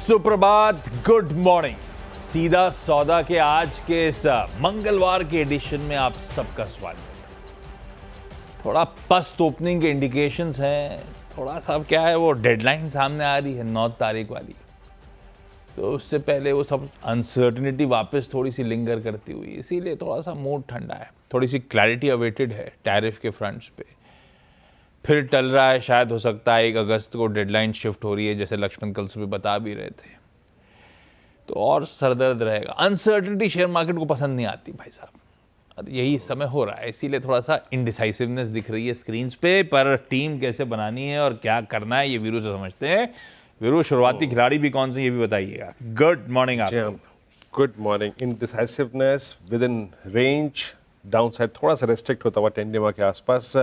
सुप्रभात, good morning. सीधा सौदा के आज के इस मंगलवार के एडिशन में आप सबका स्वागत है। थोड़ा पस्त ओपनिंग के इंडिकेशंस हैं, थोड़ा सा क्या है वो डेडलाइन सामने आ रही है 9 तारीख वाली, तो उससे पहले वो सब अनसर्टिनिटी वापस थोड़ी सी लिंगर करती हुई, इसीलिए थोड़ा सा मूड ठंडा है, थोड़ी सी क्लैरिटी अवेटेड है टैरिफ के फ्रंट्स पे। फिर टल रहा है, शायद हो सकता है 1 अगस्त को डेडलाइन शिफ्ट हो रही है, जैसे लक्ष्मण कल सुबह बता भी रहे थे, तो और सरदर्द रहेगा। अनसर्टिनिटी शेयर मार्केट को पसंद नहीं आती भाई साहब, और यही समय हो रहा है, इसीलिए थोड़ा सा इनडिसाइसिवनेस दिख रही है स्क्रीन्स पे। पर टीम कैसे बनानी है और क्या करना है ये वीरू से समझते हैं। वीरू, शुरुआती खिलाड़ी भी कौन से ये भी बताइएगा। गुड मॉर्निंग आपको। Good morning. Indecisiveness with in range, downside थोड़ा सा रेस्ट्रिक्ट होता हुआ 10 डेमा के आसपास।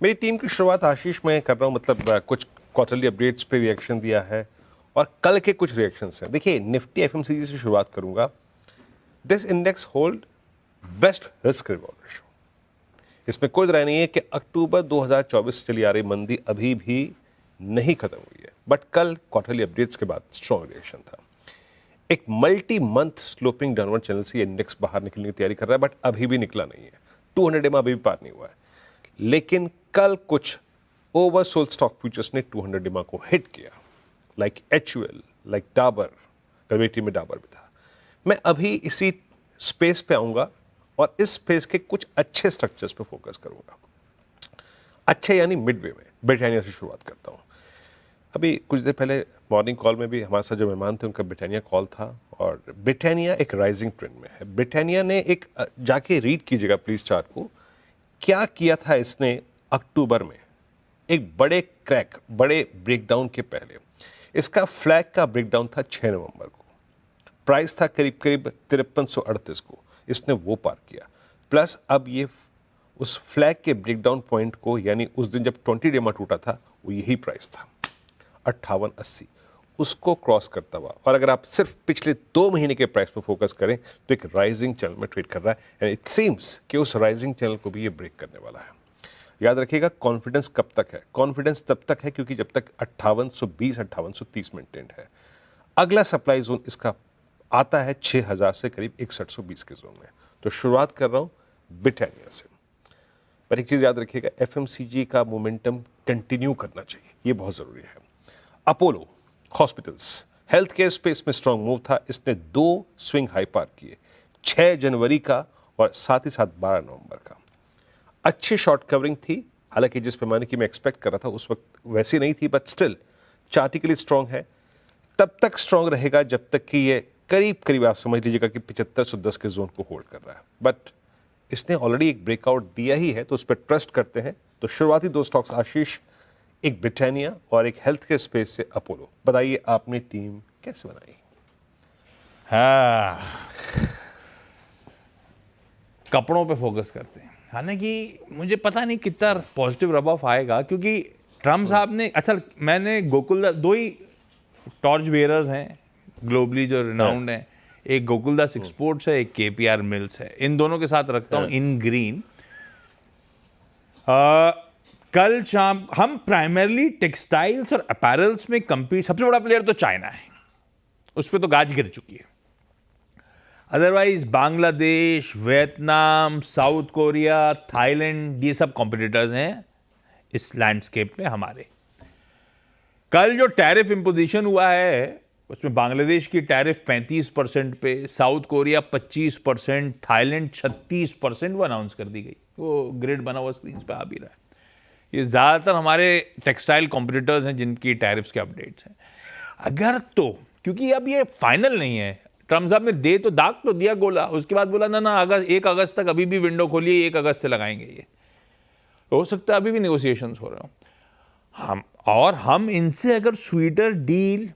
मेरी टीम की शुरुआत आशीष में कर रहा हूँ, मतलब कुछ क्वार्टरली अपडेट्स पे रिएक्शन दिया है और कल के कुछ रिएक्शंस हैं। देखिए, निफ्टी एफएमसीजी से शुरुआत करूंगा। This index hold best risk reward ratio. इसमें कोई राय नहीं है कि अक्टूबर 2024 से चली आ रही मंदी अभी भी नहीं खत्म हुई है, बट कल क्वार्टरली अपडेट्स के बाद स्ट्रॉन्ग रिएक्शन था। एक multi month sloping downward channel से इंडेक्स बाहर निकलने की तैयारी कर रहा है, बट अभी भी निकला नहीं है। 200 डेमा अभी भी पार नहीं हुआ है, लेकिन कल कुछ ओवरसोल्ड स्टॉक फ्यूचर्स ने 200 डेमा को हिट किया, like HUL, like Dabur. Committee में डाबर भी था। मैं अभी इसी स्पेस पे आऊंगा और इस स्पेस के कुछ अच्छे स्ट्रक्चर्स पे फोकस करूंगा। अच्छे यानी मिडवे में ब्रिटानिया से शुरुआत करता हूं। अभी कुछ देर पहले मॉर्निंग कॉल में भी हमारे साथ जो मेहमान थे उनका ब्रिटानिया कॉल था, और ब्रिटानिया एक राइजिंग ट्रेंड में है। ब्रिटानिया ने एक जाके रीड कीजिएगा प्लीज चार्ट को, क्या किया था इसने अक्टूबर में, एक बड़े क्रैक, बड़े ब्रेकडाउन के पहले। इसका फ्लैग का ब्रेकडाउन था 6 नवंबर को, प्राइस था करीब करीब 5338 को, इसने वो पार किया। प्लस अब ये उस फ्लैग के ब्रेकडाउन पॉइंट को, यानी उस दिन जब 20 डेमा टूटा था, वो यही प्राइस था 5880, उसको क्रॉस करता हुआ। और अगर आप सिर्फ पिछले 2 महीने के प्राइस पर फोकस करें तो एक राइजिंग चैनल में ट्रेड कर रहा है, एंड इट सीम्स कि उस राइजिंग चैनल को भी ये ब्रेक करने वाला है। याद रखिएगा, कॉन्फिडेंस कब तक है? कॉन्फिडेंस तब तक है क्योंकि जब तक 5820 5830 मेंटेन्ड है। अगला सप्लाई जोन इसका आता है 6000 से करीब 6120 के जोन में। तो शुरुआत कर रहा हूं ब्रिटानिया से। पर एक चीज याद रखिएगा, एफएमसीजी का मोमेंटम कंटिन्यू करना चाहिए, ये बहुत जरूरी है। Apollo hospitals health care space में स्ट्रांग मूव था। इसने 2 स्विंग हाई पार किए, 6 जनवरी का और साथ ही साथ 12 नवंबर का। अच्छी शॉर्ट कवरिंग थी, हालांकि जिस पैमाने की मैं एक्सपेक्ट कर रहा था उस वक्त वैसी नहीं थी, बट स्टिल चार्टिकली स्ट्रांग है। तब तक स्ट्रांग रहेगा जब तक कि ये करीब करीब आप समझ लीजिएगा कि 7510 के जोन को होल्ड कर रहा है। बट इसने ऑलरेडी एक ब्रेकआउट दिया ही है, तो उस पर ट्रस्ट करते हैं। तो शुरुआती 2 स्टॉक्स आशीष, एक ब्रिटानिया और एक हेल्थ केयर स्पेस से अपोलो। बताइए आपने टीम कैसे बनाई? हाँ, कपड़ों पे फोकस करते हैं। हालांकि मुझे पता नहीं कितना पॉजिटिव रब ऑफ आएगा, क्योंकि ट्रम्प साहब ने, अच्छा मैंने गोकुलदास, 2 ही टॉर्च बेयरर्स हैं ग्लोबली जो रिनाउंड हैं, एक गोकुलदास एक्सपोर्ट्स है, एक KPR मिल्स है। इन दोनों के साथ रखता हूँ इन ग्रीन। कल शाम हम प्राइमरली टेक्सटाइल्स और अपैरल्स में कंपीट, सबसे बड़ा प्लेयर तो चाइना है, उस पर तो गाज गिर चुकी है। Otherwise Bangladesh, Vietnam, south Korea, Thailand, ये सब कॉम्पिटिटर्स हैं इस लैंडस्केप में हमारे। कल जो टैरिफ इंपोजिशन हुआ है उसमें बांग्लादेश की टैरिफ 35% पे, साउथ कोरिया 25%, थाईलैंड 36% वो अनाउंस कर दी गई। वो ग्रिड बना हुआ स्क्रीन पे आ भी रहा है। ये ज़्यादातर हमारे टेक्सटाइल कॉम्पिटिटर्स हैं जिनकी टैरिफ्स के अपडेट्स हैं। अगर तो, क्योंकि अब ये फाइनल नहीं है, ट्रम्प साहब ने दे तो दाग तो दिया गोला, उसके बाद बोला ना 1 अगस्त तक अभी भी विंडो खोलिए, 1 अगस्त से लगाएंगे। ये हो सकता है अभी भी नेगोशिएशंस हो रहे हो। हम इनसे अगर स्वीटर डील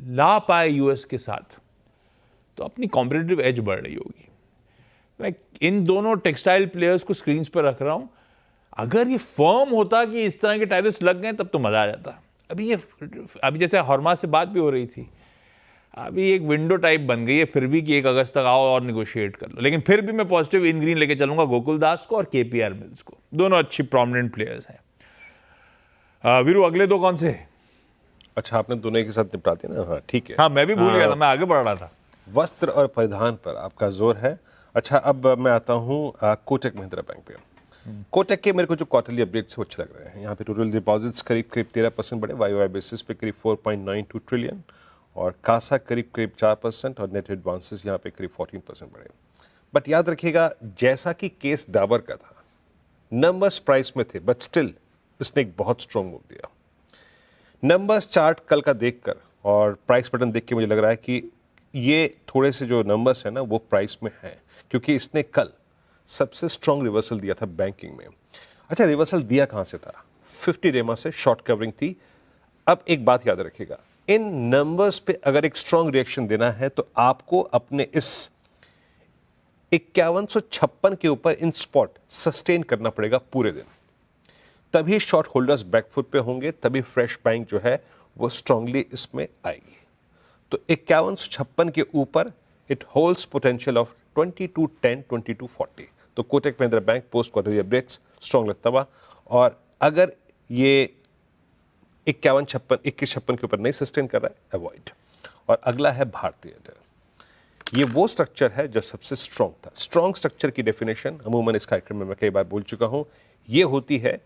ला पाए यूएस के साथ, तो अपनी कॉम्पिटिटिव एज बढ़ रही होगी। मैं इन दोनों टेक्सटाइल प्लेयर्स को स्क्रीन्स पर रख रहा हूं। अगर ये फर्म होता कि इस तरह के टैरिफ्स लग गए तब तो मजा आ जाता। अभी जैसे हॉर्मा से बात भी हो रही थी, अभी एक विंडो टाइप बन गई है फिर भी कि 1 अगस्त तक आओ और निगोशिएट कर लो। लेकिन फिर भी मैं पॉजिटिव इन ग्रीन लेके चलूंगा गोकुलदास को और KPR मिल्स को, दोनों अच्छी प्रोमिनेंट प्लेयर्स हैं। वीरू, अगले 2 कौन से? अच्छा, आपने दोनों एक साथ निपटा दिया ना, हाँ ठीक है। हाँ, मैं भी भूल गया था, मैं आगे बढ़ रहा था। वस्त्र और परिधान पर आपका जोर है। अच्छा, अब मैं आता हूँ कोटक महिंद्रा बैंक पे। कोटक के मेरे को जो क्वार्टरली अपडेट्स वो अच्छे लग रहे हैं। यहाँ पे टोटल डिपॉजिट्स करीब 13% बढ़े वाई बेसिस पे, करीब 4.92 ट्रिलियन, और कासा करीब 4%, और नेट एडवांसेस यहाँ पे करीब 14% बढ़े। बट याद रखिएगा, जैसा कि केस डाबर का था, नंबर्स प्राइस में थे बट स्टिल इसने एक बहुत स्ट्रॉन्ग मूव दिया। नंबर्स चार्ट कल का देखकर और प्राइस पैटर्न देख के मुझे लग रहा है कि ये थोड़े से जो नंबर्स हैं ना वो प्राइस में हैं, क्योंकि इसने कल सबसे स्ट्रॉन्ग रिवर्सल दिया था बैंकिंग में। अच्छा, रिवर्सल दिया कहाँ से था? 50 डेमा से शॉर्ट कवरिंग थी। अब एक बात याद रखिएगा, इन नंबर्स पे अगर एक स्ट्रॉन्ग रिएक्शन देना है तो आपको अपने इस 5156 के ऊपर इन स्पॉट सस्टेन करना पड़ेगा पूरे दिन, तभी शॉर्ट होल्डर्स बैकफुट पे होंगे, तभी फ्रेश बाइंग जो है वो स्ट्रांगली इसमें आएगी। तो 5156 के ऊपर इट होल्ड्स पोटेंशियल ऑफ 2210, 2240। तो Kotak Mahindra bank post quarterly updates strong लगता हुआ, और अगर ये 5156 के ऊपर नहीं सस्टेन कर रहा है, अवॉइड। और अगला है भारतीय एयरटेल। ये वो स्ट्रक्चर है जो सबसे स्ट्रांग था। स्ट्रांग स्ट्रक्चर की डेफिनेशन अमूमन इस कार्यक्रम में मैं कई बार बोल चुका हूं, ये होती है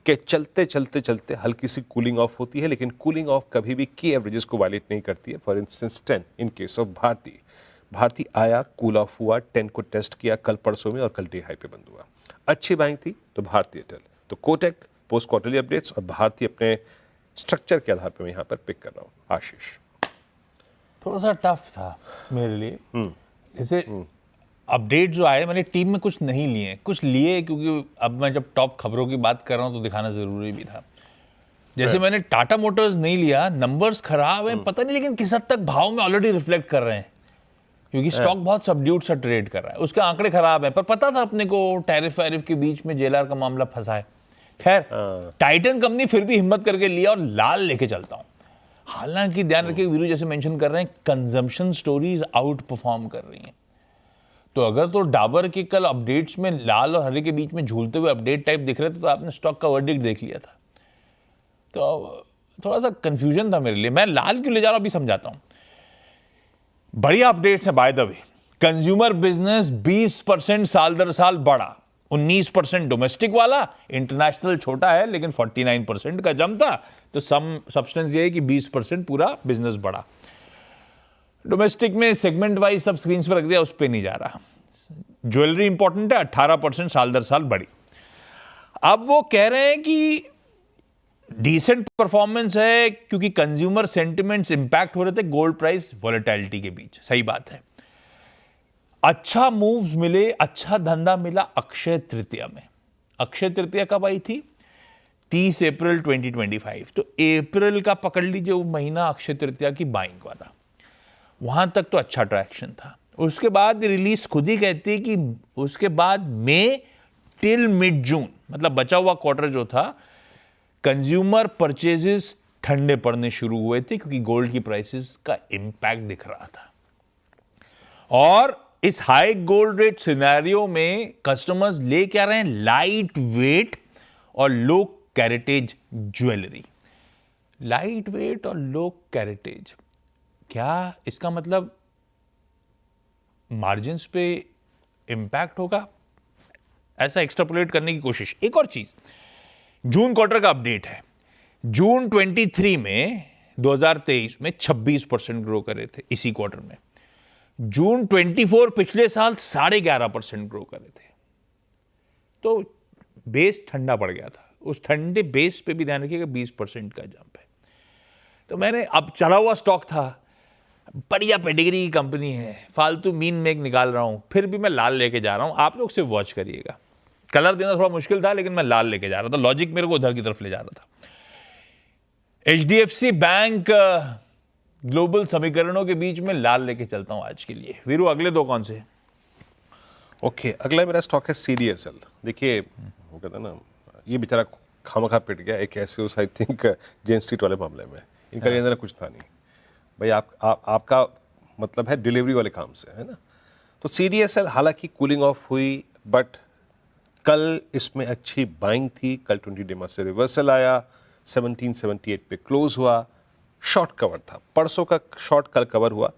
कि चलते चलते चलते हल्की सी कूलिंग ऑफ होती है, लेकिन कूलिंग ऑफ कभी भी की एवरेजेस को वायलेट नहीं करती है। For instance 10 in case of Bharti आया, कूल ऑफ हुआ, 10 को टेस्ट किया कल परसों में और कल डे हाई पे बंद हुआ। अच्छी बाइंग थी तो भारतीय एयरटेल। तो कोटक पोस्ट क्वार्टरली अपडेट्स और भारतीय अपने स्ट्रक्चर के आधार पर मैं यहाँ पर पिक कर रहा हूँ। आशीष, थोड़ा सा टफ था मेरे लिए। जैसे अपडेट जो आए, मैंने टीम में कुछ नहीं लिए, कुछ लिए क्योंकि अब मैं जब टॉप खबरों की बात कर रहा हूं तो दिखाना जरूरी भी था। जैसे मैंने टाटा मोटर्स नहीं लिया, नंबर्स खराब हैं पता नहीं, लेकिन किस हद तक भाव में ऑलरेडी रिफ्लेक्ट कर रहे हैं, क्योंकि स्टॉक बहुत सबड्यूट सा ट्रेड कर रहा है। उसके आंकड़े खराब हैं, पर पता था अपने को टैरिफ वैरिफ के बीच में जेएलआर का मामला फंसा है। खैर, टाइटन कंपनी फिर भी हिम्मत करके लिया और लाल लेके चलता हूं। हालांकि ध्यान रखिए, वीरू जैसे मेंशन कर रहे हैं, कंजम्पशन स्टोरीज आउट परफॉर्म कर रही हैं। तो अगर तो डाबर के कल अपडेट्स में लाल और हरे के बीच में झूलते हुए अपडेट टाइप दिख रहे थे, तो आपने स्टॉक का वर्डिक्ट देख लिया था। तो थोड़ा सा कंफ्यूजन था मेरे लिए। मैं लाल क्यों ले जा रहा हूं अभी समझाता हूं। बढ़िया अपडेट्स है by the way. Consumer business 20% साल दर साल बढ़ा, 19% डोमेस्टिक वाला, इंटरनेशनल छोटा है लेकिन 49% का जम था। तो सब्सटेंस ये है कि 20% पूरा बिजनेस बढ़ा। डोमेस्टिक में सेगमेंट वाइज सब स्क्रीन पर रख दिया, उस पर नहीं जा रहा। ज्वेलरी इंपॉर्टेंट है, 18% साल दर साल बढ़ी। अब वो कह रहे हैं कि डिसेंट परफॉर्मेंस है क्योंकि कंज्यूमर सेंटिमेंट्स इंपैक्ट हो रहे थे गोल्ड प्राइस वॉलेटिलिटी के बीच। सही बात है, अच्छा मूव्स मिले, अच्छा धंधा मिला अक्षय तृतीया में। अक्षय तृतीया कब आई थी? 30 अप्रैल 2025। तो अप्रैल का पकड़ लीजिए वो महीना अक्षय तृतीया की बाइंग वाला, वहां तक तो अच्छा ट्रैक्शन था। उसके बाद रिलीज खुद ही कहती है कि उसके बाद मई टिल मिड जून, मतलब बचा हुआ क्वार्टर जो था, कंज्यूमर परचेजेस ठंडे पड़ने शुरू हुए थे क्योंकि गोल्ड की प्राइसेस का इंपैक्ट दिख रहा था। और इस हाई गोल्ड रेट सिनेरियो में कस्टमर्स ले क्या रहे हैं? लाइट वेट और लो कैरेटेज ज्वेलरी। लाइट वेट और लो कैरेटेज, क्या इसका मतलब मार्जिन्स पे इंपैक्ट होगा? ऐसा एक्सट्रापोलेट करने की कोशिश। एक और चीज, जून क्वार्टर का अपडेट है। जून 23 में 2023 में 26% ग्रो कर रहे थे इसी क्वार्टर में। जून 24 पिछले साल 11.5% ग्रो कर रहे थे। तो बेस ठंडा पड़ गया था, उस ठंडे बेस पे भी ध्यान रखिएगा 20% का जंप है। तो मैंने, अब चला हुआ स्टॉक था, बढ़िया पेडिग्री की कंपनी है, फालतू मीन मेक निकाल रहा हूं, फिर भी मैं लाल लेके जा रहा हूं। आप लोग सिर्फ वॉच करिएगा। कलर देना थोड़ा मुश्किल था लेकिन मैं लाल लेके जा रहा था, लॉजिक मेरे को उधर की तरफ ले जा रहा था। HDFC बैंक ग्लोबल समीकरणों के बीच में लाल लेके चलता हूं आज के लिए। वीरू, अगले दो कौन से? ओके, अगला मेरा स्टॉक है CDSL। देखिए, वो कहता है ना, ये बेचारा खामखा पिट गया एक ऐसे उस आई थिंक जेन स्ट्रीट वाले मामले में। इनका लेना कुछ था नहीं भाई, आपका मतलब है डिलीवरी वाले काम से, है ना। तो CDSL हालांकि कूलिंग ऑफ हुई, बट कल इसमें अच्छी बाइंग थी। कल 20 डेमा से रिवर्सल आया, 1778 पे क्लोज हुआ। शॉर्ट कवर था, परसों का शॉर्ट कल कवर हुआ।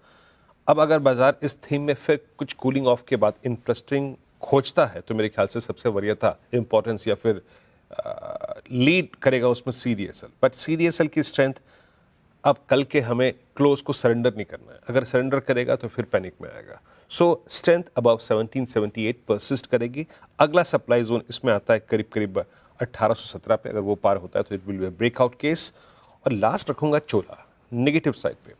अब अगर बाजार इस थीम में फिर कुछ कूलिंग ऑफ के बाद इंटरेस्टिंग खोजता है तो मेरे ख्याल से सबसे वरीयता इंपॉर्टेंस या फिर लीड करेगा उसमें CDSL। बट CDSL की स्ट्रेंथ अब कल के हमें क्लोज को सरेंडर नहीं करना है, अगर सरेंडर करेगा तो फिर पैनिक में आएगा। सो स्ट्रेंथ अबाउ 1778 परसिस्ट करेगी। अगला सप्लाई जोन इसमें आता है करीब करीब 1817 पे, अगर वो पार होता है तो it will be breakout case. और लास्ट रखूंगा चोला नेगेटिव साइड पे।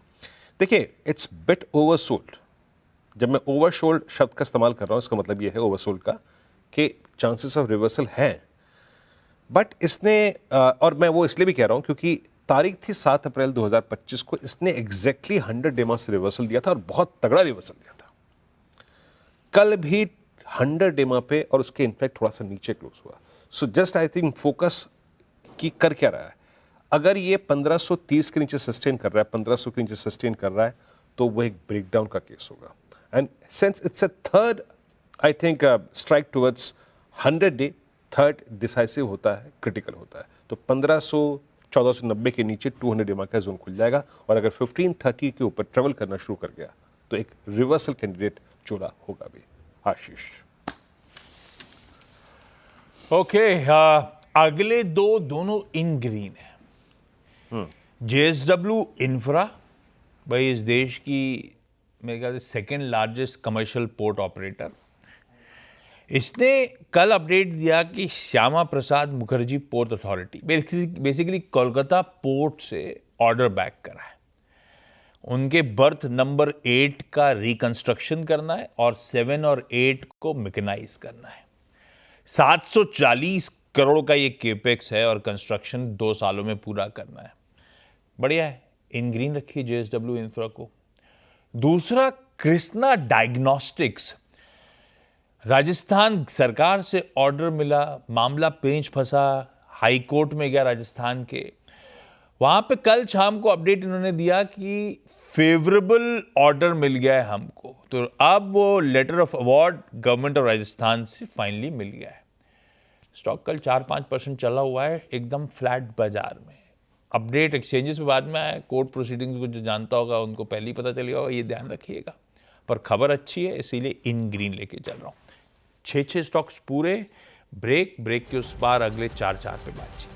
देखिए इट्स बिट ओवरसोल्ड। जब मैं ओवरसोल्ड शब्द का इस्तेमाल कर रहा हूँ इसका मतलब ये है ओवरसोल्ड का कि चांसेस ऑफ रिवर्सल हैं। बट इसने और मैं वो इसलिए भी कह रहा हूँ क्योंकि तारीख थी 7 अप्रैल 2025 को, इसने एग्जैक्टली 100 डेमा से रिवर्सल दिया था और बहुत तगड़ा रिवर्सल दिया था। कल भी 100 डेमा पे और उसके इनफैक्ट थोड़ा सा नीचे क्लोज हुआ। So just I think focus की कर क्या रहा है, अगर ये 1530 के नीचे सस्टेन कर रहा है, 1500 के नीचे सस्टेन कर रहा है तो वो एक ब्रेकडाउन का केस होगा। And since it's a third I think strike towards 100 day, third decisive होता है, क्रिटिकल होता है, तो 1500 1490 के नीचे 200 डेमा का जोन खुल जाएगा। और अगर 1530 के ऊपर ट्रेवल करना शुरू कर गया तो एक रिवर्सल कैंडिडेट चोला होगा भी। आशीष। ओके, अगले दोनों इन ग्रीन है। JSW इंफ्रा, भाई इस देश की मेरे ख्याल से second largest commercial port operator, इसने कल अपडेट दिया कि Shyama Prasad Mukherjee port authority basically Kolkata port से ऑर्डर बैक करा है। उनके बर्थ नंबर 8 का रिकंस्ट्रक्शन करना है और 7 और 8 को मैकेनाइज करना है। 740 करोड़ का ये केपेक्स है और कंस्ट्रक्शन 2 सालों में पूरा करना है। बढ़िया है, इन ग्रीन रखिए JSW इंफ्रा को। दूसरा, कृष्णा डायग्नोस्टिक्स, राजस्थान सरकार से ऑर्डर मिला, मामला पेंच फंसा, हाई कोर्ट में गया राजस्थान के। वहां पे कल शाम को अपडेट इन्होंने दिया कि फेवरेबल ऑर्डर मिल गया है हमको, तो अब वो letter of award government of Rajasthan से फाइनली मिल गया है। स्टॉक कल 4-5% चला हुआ है, एकदम फ्लैट बाजार में। अपडेट एक्सचेंजेस पे बाद में आया, कोर्ट प्रोसीडिंग्स को जो जानता होगा उनको पहले ही पता चलेगा, ये ध्यान रखिएगा। पर खबर अच्छी है इसीलिए इन ग्रीन लेके चल रहा हूँ। 6 स्टॉक्स पूरे, ब्रेक के उस पार अगले 4 पे बातचीत।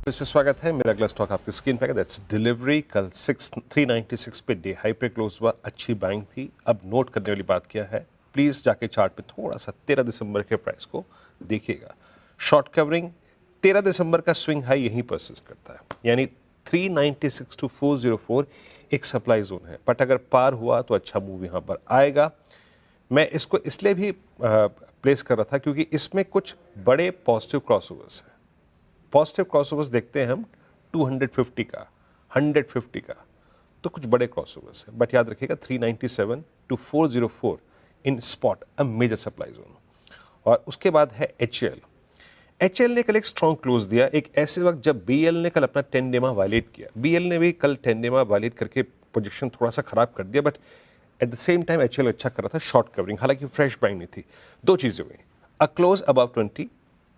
फिर से स्वागत है। मेरा अगला स्टॉक आपकी स्क्रीन पे है, दैट्स डिलीवरी। कल 396 पे डे हाई पे क्लोज हुआ, अच्छी बाइंग थी। अब नोट करने वाली बात क्या है, प्लीज जाके चार्ट पे थोड़ा सा 13 दिसंबर के प्राइस को देखिएगा। शॉर्ट कवरिंग 13 दिसंबर का स्विंग हाई यहीं परसिस्ट करता है, यानी 396 to 404 एक सप्लाई जोन है। बट अगर पार हुआ तो अच्छा मूव यहाँ पर आएगा। मैं इसको इसलिए भी प्लेस कर रहा था क्योंकि इसमें कुछ बड़े पॉजिटिव क्रॉसओवर्स हैं। पॉजिटिव क्रॉसओवर्स देखते हैं हम 250 का, 150 का, तो कुछ बड़े क्रॉसओवर्स हैं। बट याद रखिएगा 397 to 404 in spot a major supply zone. और उसके बाद है HL ने कल एक स्ट्रॉन्ग क्लोज दिया, एक ऐसे वक्त जब BL ने कल अपना 10 डेमा वायलेट किया। BL ने भी कल 10 डेमा वायलेट करके पोजीशन थोड़ा सा खराब कर दिया, but at the same time HL अच्छा कर रहा था शॉर्ट कवरिंग, हालांकि फ्रेश बाइंग नहीं थी। दो चीज़ें हुई, a close above 20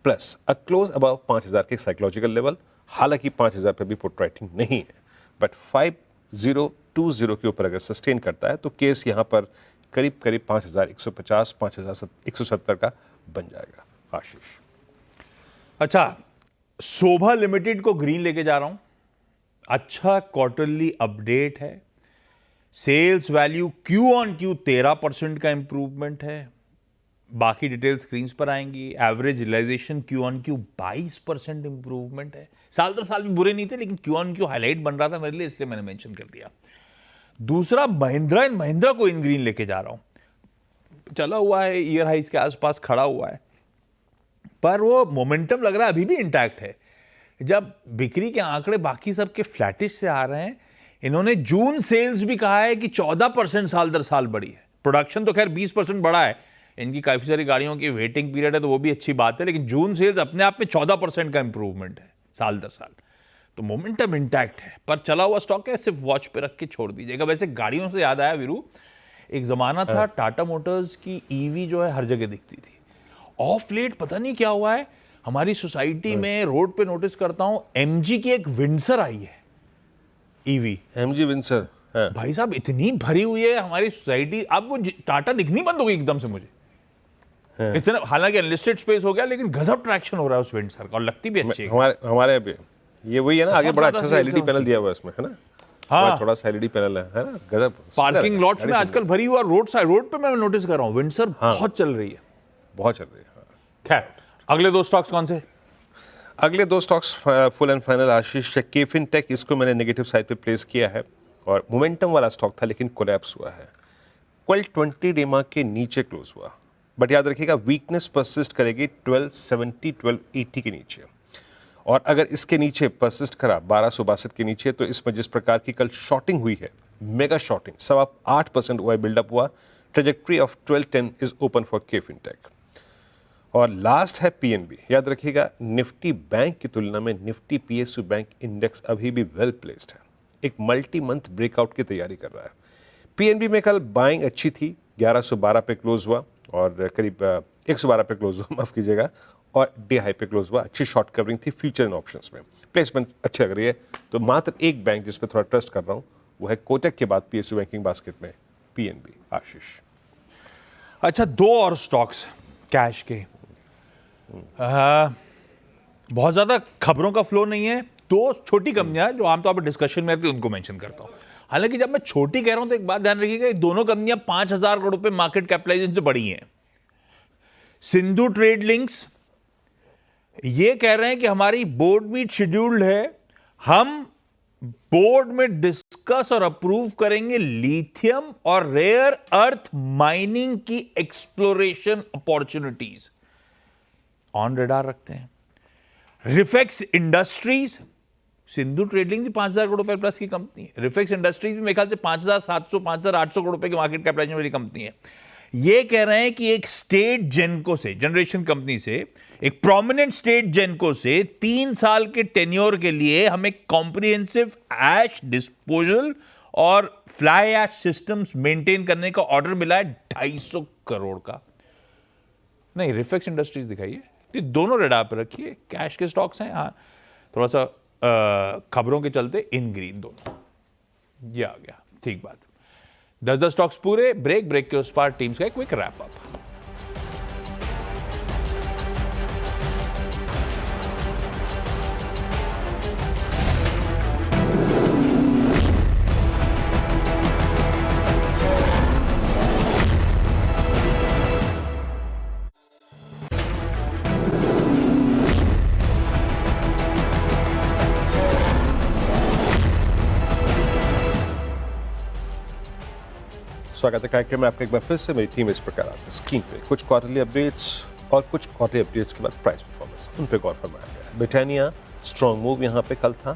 plus a close above 5000 के साइकोलॉजिकल लेवल। हालांकि 5000 पे भी पुट राइटिंग नहीं है, बट 5020 के ऊपर अगर सस्टेन करता है तो केस यहाँ पर करीब 5150 5170 का बन जाएगा। आशीष। अच्छा, शोभा लिमिटेड को ग्रीन लेके जा रहा हूं। अच्छा क्वार्टरली अपडेट है, सेल्स वैल्यू Q-on-Q 13% का इंप्रूवमेंट है। बाकी डिटेल स्क्रीन पर आएंगी। एवरेज रियलाइजेशन Q-on-Q 22% इंप्रूवमेंट है। साल दर साल भी बुरे नहीं थे, लेकिन Q-on-Q हाईलाइट बन रहा था मेरे लिए, इसलिए मैंने मेंशन कर दिया। दूसरा, महिंद्रा एंड महिंद्रा को इन ग्रीन लेके जा रहा हूं। चला हुआ है, ईयर हाइस के आसपास खड़ा हुआ है, पर वो मोमेंटम लग रहा है अभी भी इंटैक्ट है। जब बिक्री के आंकड़े बाकी सबके फ्लैटिश से आ रहे हैं, इन्होंने जून सेल्स भी कहा है कि 14% साल दर साल बढ़ी है। प्रोडक्शन तो खैर 20% बढ़ा है, इनकी काफी सारी गाड़ियों की वेटिंग पीरियड है तो वो भी अच्छी बात है, लेकिन जून सेल्स अपने आप में 14% का इंप्रूवमेंट है साल दर साल। तो मोमेंटम इंटैक्ट है, पर चला हुआ स्टॉक है, सिर्फ वॉच पे रख के छोड़ दीजिएगा। वैसे गाड़ियों से याद आया वीरू, एक जमाना था टाटा मोटर्स की ईवी जो है हर जगह दिखती थी। ऑफ लेट पता नहीं क्या हुआ है, हमारी सोसाइटी में रोड पे नोटिस करता हूं एमजी की एक विंसर आई है ईवी। एमजी विंसर, हाँ। भाई साहब इतनी भरी हुई है हमारी सोसाइटी, अब वो टाटा दिखनी बंद हो गई एकदम से मुझे। इतना, हालांकि अनलिस्टेड स्पेस हो गया, लेकिन गजब ट्रैक्शन हो रहा है उस विंडसर का, और लगती भी अच्छी है। हमारे भी ये वही है ना, आगे बड़ा ज्यादा अच्छा सा sales एलईडी है पैनल उसकी। दिया हुआ है इसमें, है ना। हाँ। थोड़ा सा एलईडी पैनल है ना, गजब। पार्किंग लॉट्स में आजकल भरी हुआ, रोड पे मैं नोटिस कर रहा हूँ विंडसर बहुत चल रही है। बहुत चल रही है, हाँ। खैर, अगले दो स्टॉक्स कौन से? अगले दो stocks full and final Ashish, KFin Tech, इसको मैंने नेगेटिव साइड पे प्लेस किया है और मोमेंटम वाला स्टॉक था लेकिन कोलैप्स हुआ है। कल 20 डेमा के नीचे क्लोज हुआ, बट याद रखिएगा वीकनेस परसिस्ट करेगी 1270 1280 के नीचे, और अगर इसके नीचे परसिस्ट करा 1262 के नीचे, तो इसमें जिस प्रकार की कल शॉर्टिंग हुई है, मेगा शॉर्टिंग, 8% हुआ, बिल्डअप हुआ, trajectory of 1210 is open for KFin Tech. और लास्ट है पीएनबी। याद रखिएगा निफ्टी बैंक की तुलना में निफ्टी पीएसयू बैंक इंडेक्स अभी भी वेल प्लेस्ड है, एक मल्टी मंथ ब्रेकआउट की तैयारी कर रहा है। पीएनबी में कल बाइंग अच्छी थी, 1112 पे क्लोज हुआ और करीब 112 पे क्लोज हुआ, माफ कीजिएगा, और डे हाई पे क्लोज हुआ। अच्छी शॉर्ट कवरिंग थी फ्यूचर एंड ऑप्शंस में, प्लेसमेंट अच्छी लग रही है। तो मात्र एक बैंक जिस पे थोड़ा ट्रस्ट कर रहा हूँ वो है कोटक के बाद पीएसयू बैंकिंग बास्केट में पीएनबी। आशीष, अच्छा, दो और स्टॉक्स कैश के, बहुत ज्यादा खबरों का फ्लो नहीं है। दो छोटी कंपनियां जो आमतौर पर डिस्कशन में आती है उनको मेंशन करता हूं। हालांकि जब मैं छोटी कह रहा हूं तो एक बात ध्यान रखिएगा, ये दोनों कंपनियां 5000 करोड़ रुपए मार्केट कैपिटलाइजेशन से बढ़ी हैं। सिंधु ट्रेड लिंक्स ये कह रहे हैं कि हमारी बोर्ड मीट शेड्यूल्ड है, हम बोर्ड में डिस्कस और अप्रूव करेंगे लिथियम और रेयर अर्थ माइनिंग की एक्सप्लोरेशन अपॉर्चुनिटीज, ऑन रेडार रखते हैं। Refex industries, Sindhu trading 5000 crore रुपए प्लस की कंपनी है। रिफेक्स इंडस्ट्रीज भी मेरे ख्याल से 5700 5800 करोड़ रुपए की मार्केट कैपिटलाइजेशन वाली कंपनी है। ये कह रहे हैं कि एक स्टेट जेनको से, जनरेशन कंपनी से, एक प्रोमिनेंट स्टेट जेनको से 3 साल के टेन्योर के लिए हमें कॉम्प्रिहेंसिव ऐश डिस्पोजल और फ्लाई ऐश सिस्टम्स मेंटेन करने का ऑर्डर मिला है 250 करोड़ का। नहीं, रिफेक्स इंडस्ट्रीज दिखाइए, ये दोनों रेडार पर रखिए। कैश के स्टॉक्स हैं, हाँ थोड़ा सा खबरों के चलते इन ग्रीन दोनों, ये आ गया, ठीक बात। 10 स्टॉक्स पूरे, ब्रेक के उस पार टीम्स का एक क्विक रैप अप। स्वागत है कार्यक्रम में आपका एक बार फिर से। मेरी टीम इस प्रकार आपकी स्क्रीन पे कुछ क्वार्टरली अपडेट्स और कुछ क्वार्टरली अपडेट्स के बाद प्राइस परफॉर्मेंस, उन पे गौर फरमाया गया है। ब्रिटानिया स्ट्रॉन्ग मूव यहाँ पे कल था,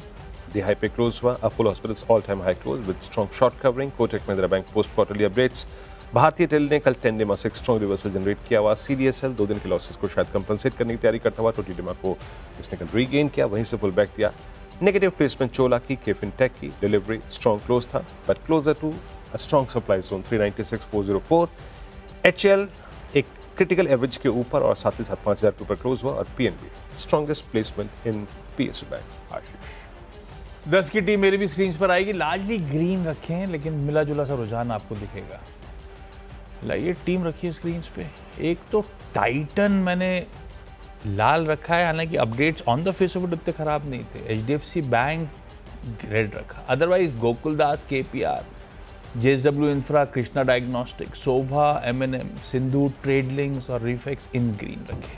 डे हाई पे क्लोज हुआ। Apollo hospitals all time high close with strong short covering. Kotak Mahindra bank post quarterly updates. भारतीय टेल ने कल 10 डेमा से एक स्ट्रॉन्ग रिवर्सल जनरेट किया हुआ। सीडीएसएल 2 दिन के लॉसेस को शायद कंपनसेट करने की तैयारी करता हुआ, 20 डेमा को इसने कल रीगेन किया, वहीं से पुल बैक दिया। नेगेटिव प्लेसमेंट चोला की, केफिन टेक की डिलीवरी स्ट्रॉन्ग क्लोज था but closure to a strong supply zone 396,404। HL एक क्रिटिकल एवरेज के ऊपर और साथ ही साथ 5000 के ऊपर क्लोज हुआ। और PNB strongest placement in PSU banks. Ashish, 10 की टीम मेरी भी स्क्रीन पर आएगी, लार्जली ग्रीन रखे हैं लेकिन मिला जुला सा रुझान आपको दिखेगा। लाइए टीम रखिए स्क्रीन पे। एक तो टाइटन मैंने लाल रखा है, हालांकि updates on the face of it उतने खराब नहीं थे। एचडीएफसी बैंक रेड रखा, otherwise Gokuldas, KPR, JSW infra, Krishna diagnostic, Sobha, M&M, Sindhu trade links और रिफेक्स इन ग्रीन रखे।